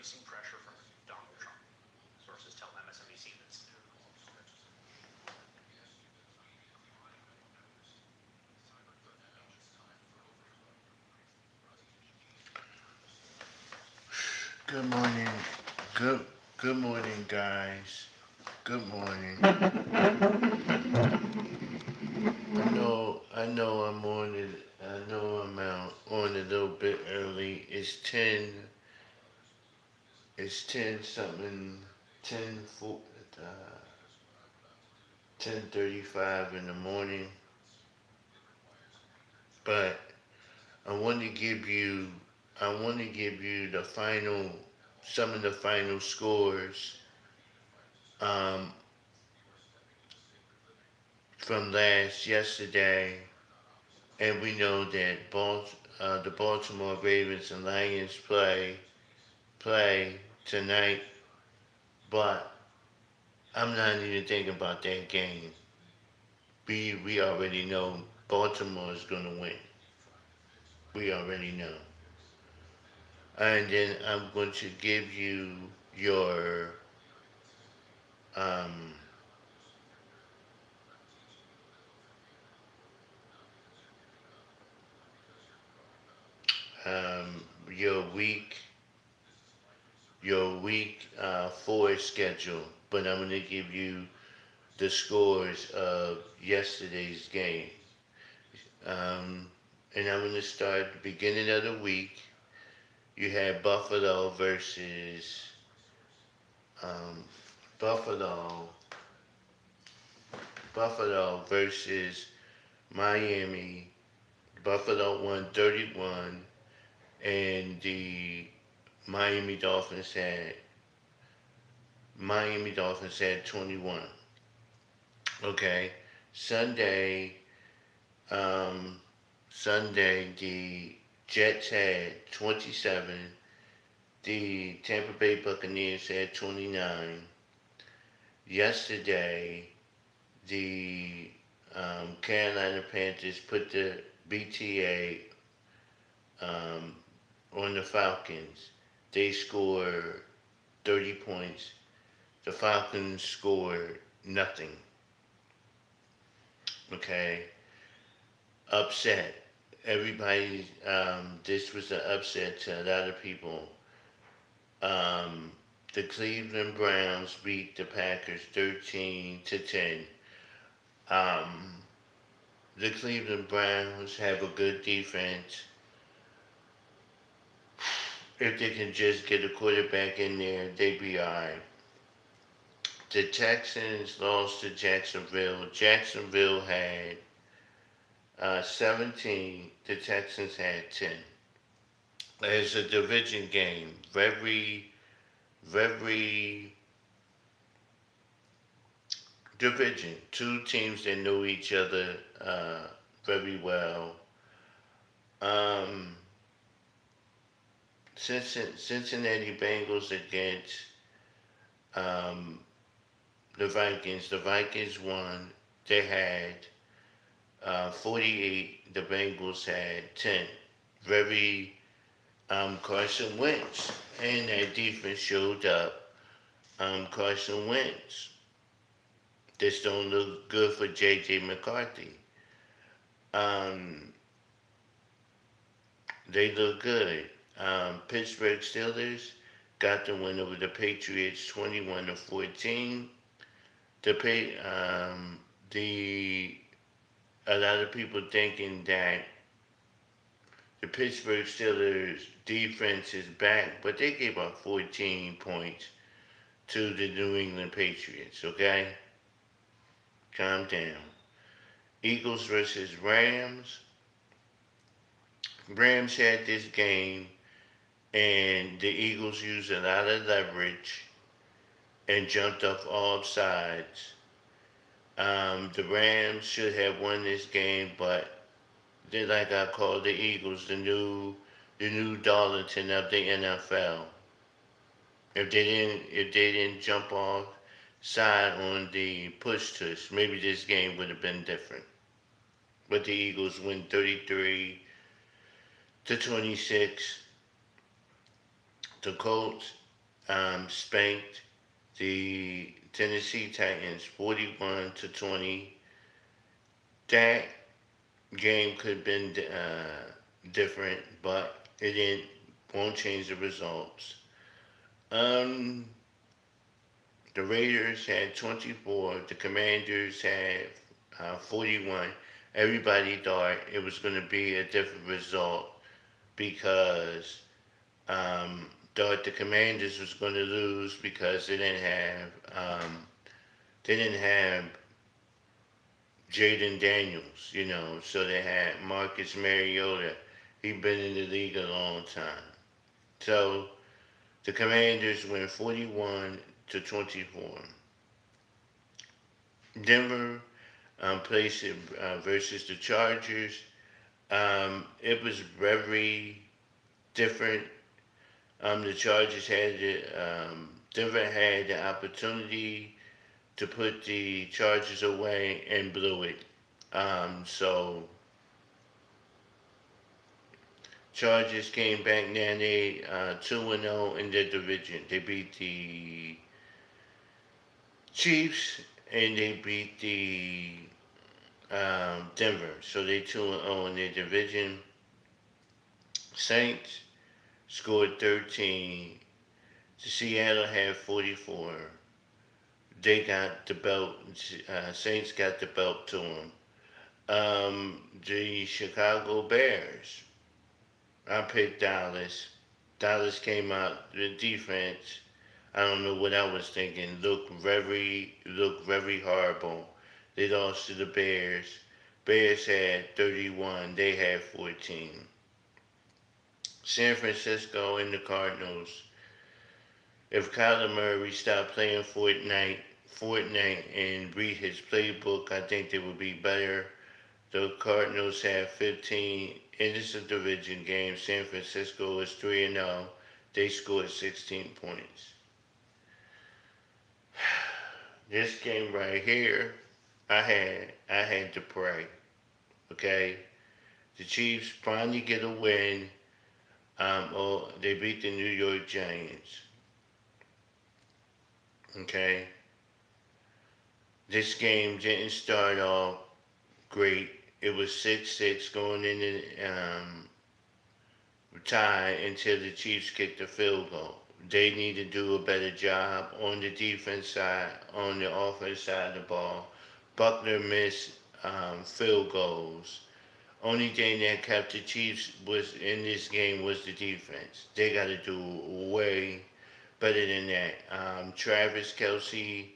increasing pressure from Donald Trump. Sources tell MSNBC that's Good morning. Good good morning, guys. Good morning. I know I'm on it. I know I'm out on a little bit early. It's 10 something 10 4 uh 10:35 in the morning, but I want to give you I want to give you the final some of the final scores um from last yesterday. And we know that the Baltimore Ravens and Lions play tonight, but I'm not even thinking about that game. We already know Baltimore is gonna win. We already know. And then I'm going to give you your um, um, your week four schedule, but I'm gonna give you the scores of yesterday's game. Um, and I'm going to start the beginning of the week. You had um, Buffalo, Buffalo versus Miami. Buffalo won 31, and the Miami Dolphins had Miami Dolphins had 21. Okay, Sunday, um, Sunday the Jets had 27. The Tampa Bay Buccaneers had 29. Yesterday, the Carolina Panthers put the BTA um, on the Falcons. They scored 30 points. The Falcons scored nothing. Okay, upset. Everybody, this was an upset to a lot of people. Um, the Cleveland Browns beat the Packers 13-10. Um, the Cleveland Browns have a good defense. If they can just get a quarterback in there, they'd be alright. The Texans lost to Jacksonville. Jacksonville had 17. The Texans had 10. It's a division game. Very division. Two teams that know each other very well. Um, Cincinnati Bengals against um, the Vikings. The Vikings won. They had 48. The Bengals had 10. Very Carson Wentz and that defense showed up. Carson Wentz. This don't look good for J.J. McCarthy. Um, they look good. Pittsburgh Steelers got the win over the Patriots 21-14. The a lot of people thinking that the Pittsburgh Steelers defense is back, but they gave up 14 points to the New England Patriots. Okay, calm down. Eagles versus Rams. Rams had this game, and the Eagles used a lot of leverage and jumped off all sides. The Rams should have won this game, but they like I call the Eagles the new Darlington of the NFL. If they didn't jump off side on the push tush, maybe this game would have been different. But the Eagles win 33-26. The Colts spanked the Tennessee Titans 41-20. That game could have been different, but it didn't. Won't change the results. Um, the Raiders had 24. The Commanders had 41. Everybody thought it was going to be a different result because thought the Commanders was going to lose because they didn't have Jaden Daniels, so they had Marcus Mariota. He'd been in the league a long time. So the Commanders win 41-24. Denver plays it versus the Chargers. It was very different. The Chargers had Denver had the opportunity to put the Chargers away and blew it. So Chargers came back now. They 2-0 in their division. They beat the Chiefs and they beat the Denver. So they 2-0 in their division. Saints scored 13. The Seattle had 44. They got the belt. Saints got the belt to them. The Chicago Bears. I picked Dallas. Dallas came out. The defense, I don't know what I was thinking. Looked very horrible. They lost to the Bears. Bears had 31. They had 14. San Francisco and the Cardinals. If Kyler Murray stopped playing Fortnite and read his playbook, I think they would be better. The Cardinals have 15. It is a division game. San Francisco is 3-0. They scored 16 points. This game right here, I had to pray. Okay, the Chiefs finally get a win. They beat the New York Giants. Okay, this game didn't start off great. It was 6-6 going into tie until the Chiefs kicked the field goal. They need to do a better job on the defense side, on the offense side of the ball. Buckner missed field goals. Only thing that kept the Chiefs was in this game was the defense. They got to do way better than that. Travis Kelce,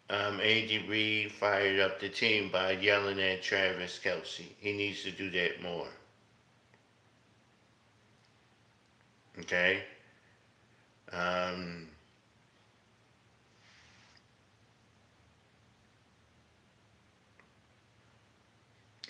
Andy Reid fired up the team by yelling at Travis Kelce. He needs to do that more. Okay?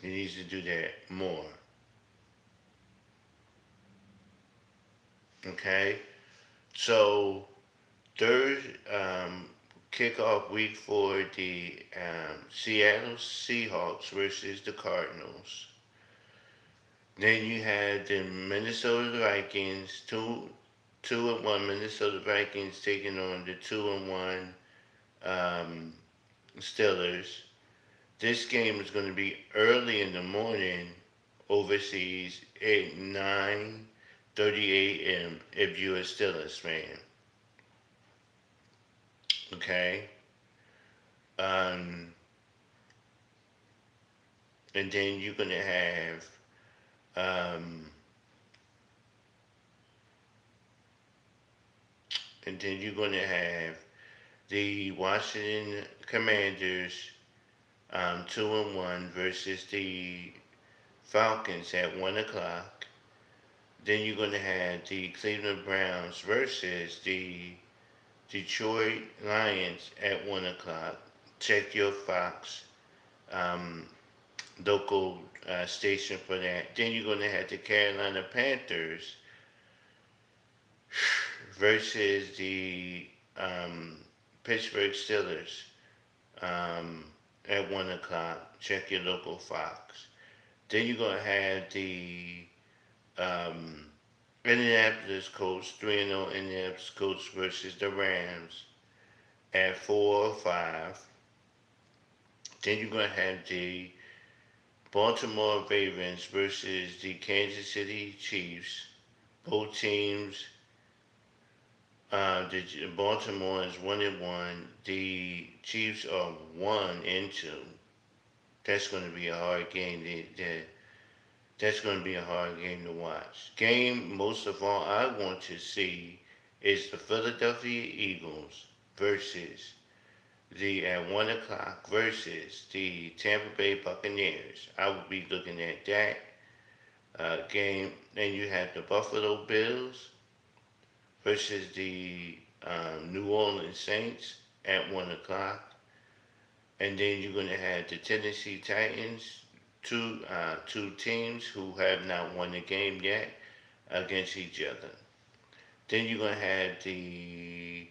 He needs to do that more. Okay? So, third kickoff week for the Seattle Seahawks versus the Cardinals. Then you had the Minnesota Vikings, 2-1 Minnesota Vikings taking on the 2-1 Steelers. This game is going to be early in the morning overseas at 9:30 a.m. if you're a Steelers fan. Okay? And then you're going to have the Washington Commanders 2-1 versus the Falcons at 1 o'clock. Then you're going to have the Cleveland Browns versus the Detroit Lions at 1 o'clock. Check your Fox local station for that. Then you're going to have the Carolina Panthers versus the Pittsburgh Steelers at 1 o'clock. Check your local Fox. Then you're going to have the Indianapolis Colts 3-0 Indianapolis Colts versus the Rams at 4:05. Then you're gonna have the Baltimore Ravens versus the Kansas City Chiefs. Both teams, the Baltimore is 1-1. The Chiefs are 1-2. That's going to be a hard game. That's going to be a hard game to watch. Game most of all I want to see is the Philadelphia Eagles versus the at 1 o'clock versus the Tampa Bay Buccaneers. I will be looking at that game. Then you have the Buffalo Bills versus the New Orleans Saints at 1 o'clock. And then you're going to have the Tennessee Titans, two teams who have not won a game yet against each other. Then you're going to have the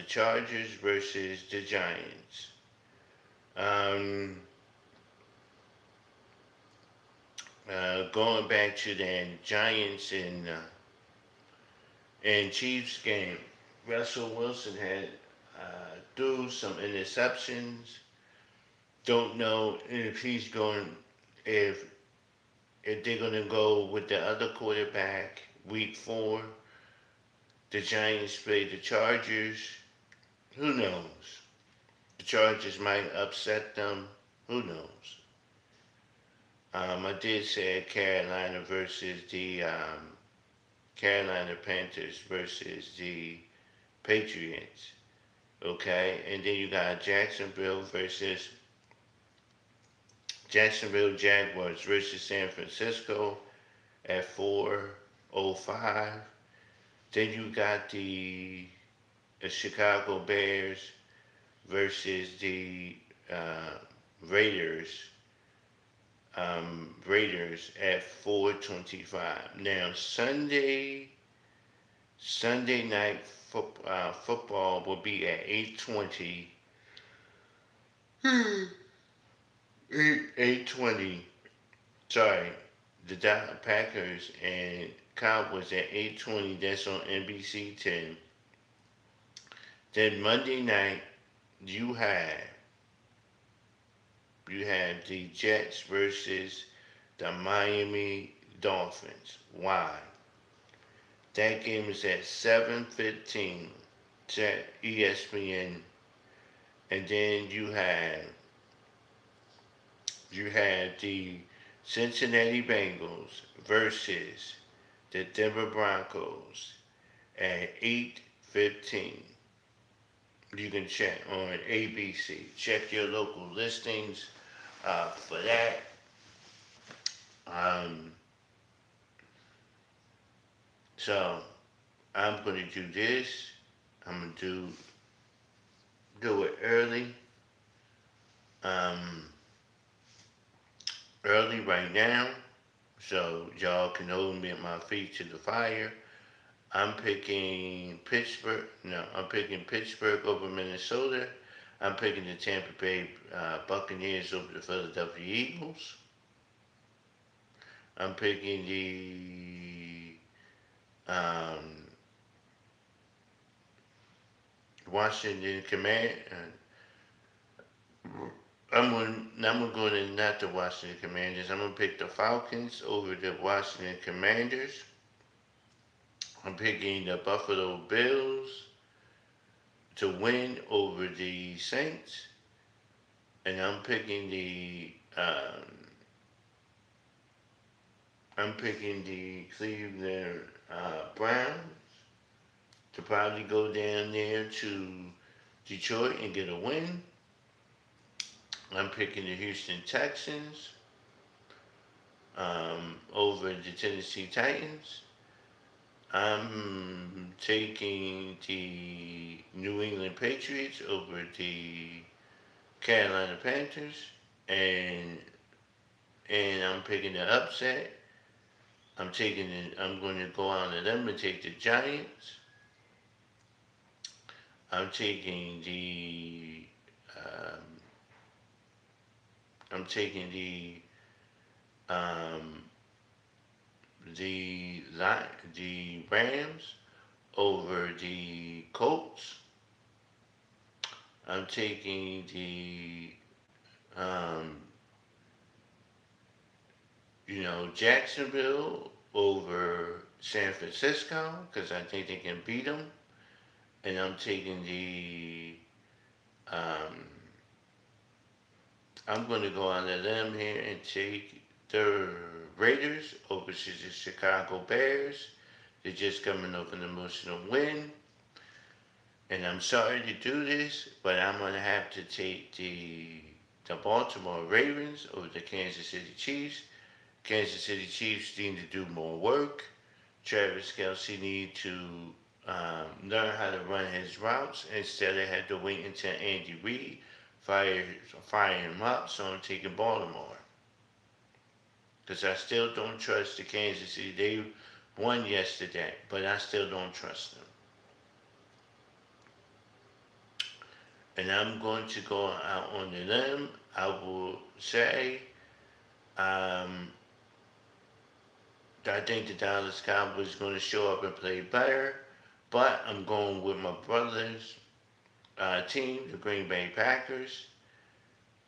Chargers versus the Giants. Um, Going back to the Giants and Chiefs game, Russell Wilson had threw some interceptions. Don't know if he's going if they're going to go with the other quarterback week 4. The Giants play the Chargers. Who knows? The Chargers might upset them. Who knows? I did say Carolina versus the Carolina Panthers versus the Patriots. Okay, and then you got Jacksonville Jaguars versus San Francisco at 4:05. Then you got the Chicago Bears versus the Raiders. Raiders at 4:25. Now Sunday night football will be at 8:20. 8:20. Sorry, the Packers and Cowboys at 8:20. That's on NBC 10. Then Monday night you have the Jets versus the Miami Dolphins. Why? That game is at 7:15. ESPN, and then you have the Cincinnati Bengals versus the Denver Broncos at 8:15. You can check on ABC. Check your local listings for that. So I'm going to do this. I'm going to do it early. Early right now, so y'all can hold me at my feet to the fire. I'm picking Pittsburgh. No, I'm picking Pittsburgh over Minnesota. I'm picking the Tampa Bay Buccaneers over the Philadelphia Eagles. I'm picking the Washington Command. I'm gonna go to not the Washington Commanders. I'm gonna pick the Falcons over the Washington Commanders. I'm picking the Buffalo Bills to win over the Saints, and I'm picking the Cleveland Browns to probably go down there to Detroit and get a win. I'm picking the Houston Texans over the Tennessee Titans. I'm taking the New England Patriots over the Carolina Panthers, and I'm picking the upset. I'm going to go on to them and take the Giants. I'm taking the the Rams over the Colts. I'm taking the um, Jacksonville over San Francisco because I think they can beat them, and I'm taking um, I'm going to go on a limb here and take the Raiders over to the Chicago Bears. They're just coming off an emotional win. And I'm sorry to do this, but I'm going to have to take the Baltimore Ravens over the Kansas City Chiefs. Kansas City Chiefs need to do more work. Travis Kelce need to learn how to run his routes instead of had to wait until Andy Reid fire him up. So I'm taking Baltimore because I still don't trust the Kansas City. They won yesterday, but I still don't trust them. And I'm going to go out on the limb. I will say um, I think the Dallas Cowboys are going to show up and play better, but I'm going with my brother's team, the Green Bay Packers,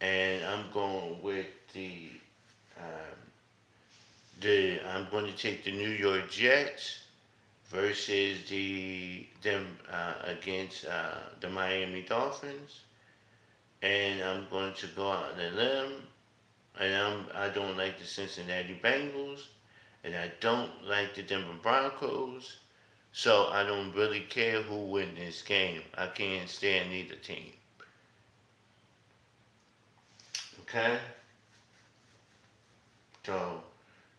and I'm going with um, I'm going to take the New York Jets versus them against the Miami Dolphins, and I'm going to go out on a limb, and I don't like the Cincinnati Bengals, and I don't like the Denver Broncos, so I don't really care who wins this game. I can't stand either team. Okay, so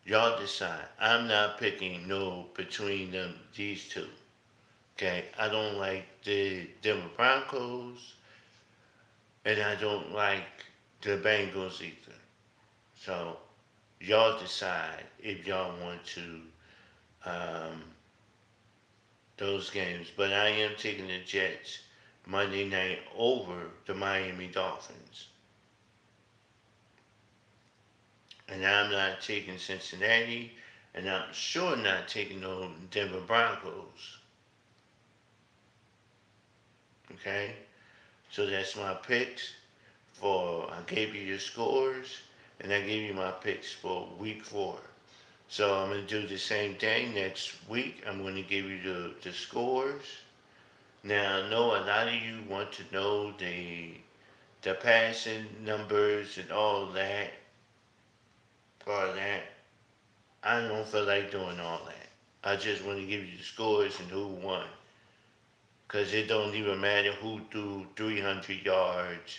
y'all decide. I'm not picking no between these two. Okay, I don't like the Denver Broncos, and I don't like the Bengals either. So y'all decide if y'all want to um, those games. But I am taking the Jets Monday night over the Miami Dolphins, and I'm not taking Cincinnati, and I'm sure not taking no Denver Broncos. Okay, so that's my picks. I gave you your scores, and I gave you my picks for week 4. So I'm going to do the same thing next week. I'm going to give you the scores. Now, I know a lot of you want to know the passing numbers and all that, part of that. I don't feel like doing all that. I just want to give you the scores and who won. Because it don't even matter who threw 300 yards,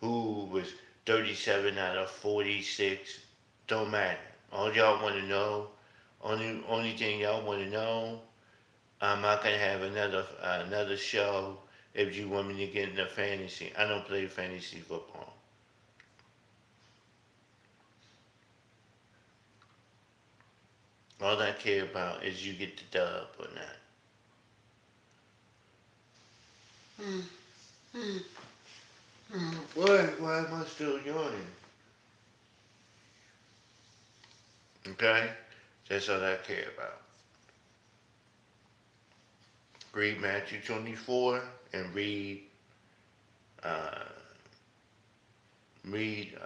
who was 37 out of 46. Don't matter. All y'all want to know, only thing y'all want to know, I'm not gonna have another show if you want me to get into fantasy. I don't play fantasy football. All I care about is you get the dub or not. What? Why am I still yawning? Okay? That's all I care about. Read Matthew 24 and uh, read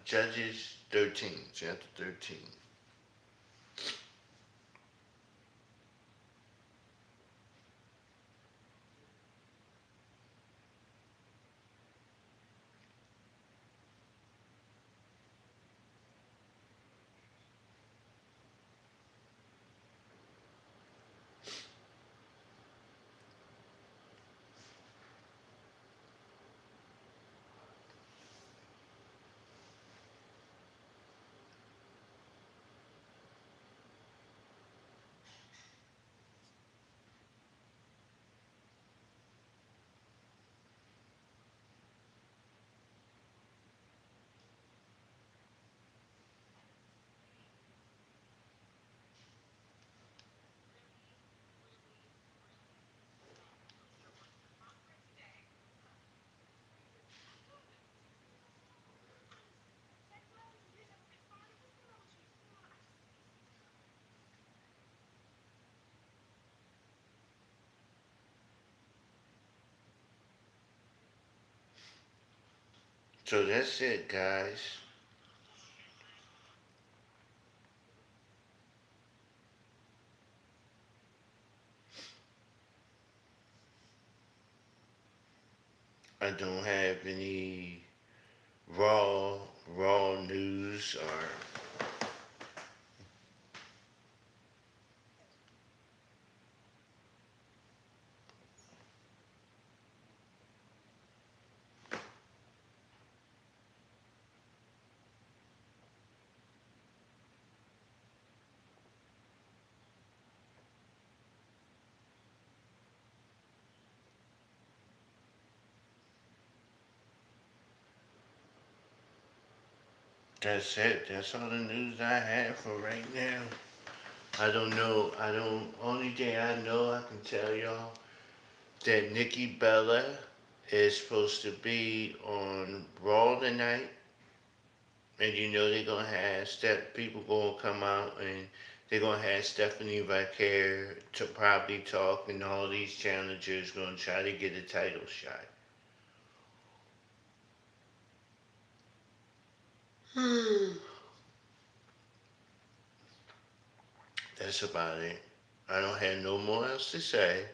Judges 13, chapter 13. So that's it, guys. I don't have any raw news or that's it. That's all the news I have for right now. Only thing I know I can tell y'all that Nikki Bella is supposed to be on Raw tonight. And you know they're gonna have people gonna come out and they're gonna have Stephanie Vaquer to probably talk and all these challengers gonna try to get a title shot. That's about it. I don't have no more else to say.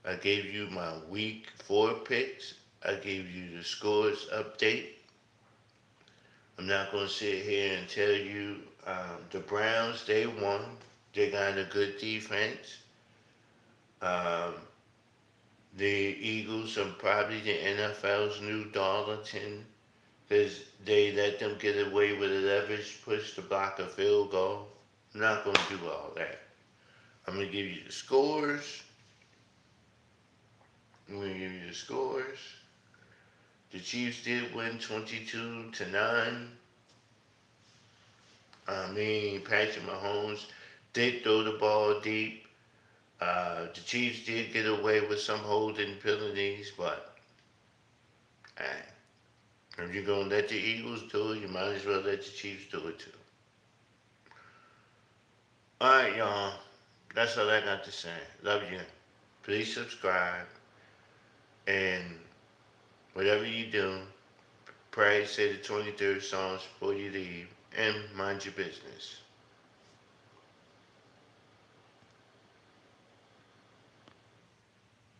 I gave you my week 4 picks. I gave you the scores update. I'm not going to sit here and tell you the Browns, they won. They got a good defense. Um, the Eagles are probably the NFL's new Darlington because they let them get away with a leverage push to block a field goal. I'm not going to do all that. I'm going to give you the scores. I'm going to give you the scores. The Chiefs did win 22-9. I mean, Patrick Mahomes did throw the ball deep. The Chiefs did get away with some holding penalties, but if you're going to let the Eagles do it, you might as well let the Chiefs do it too. Alright, y'all. That's all I got to say. Love you. Please subscribe. And whatever you do, pray, say the 23rd Psalms before you leave, and mind your business.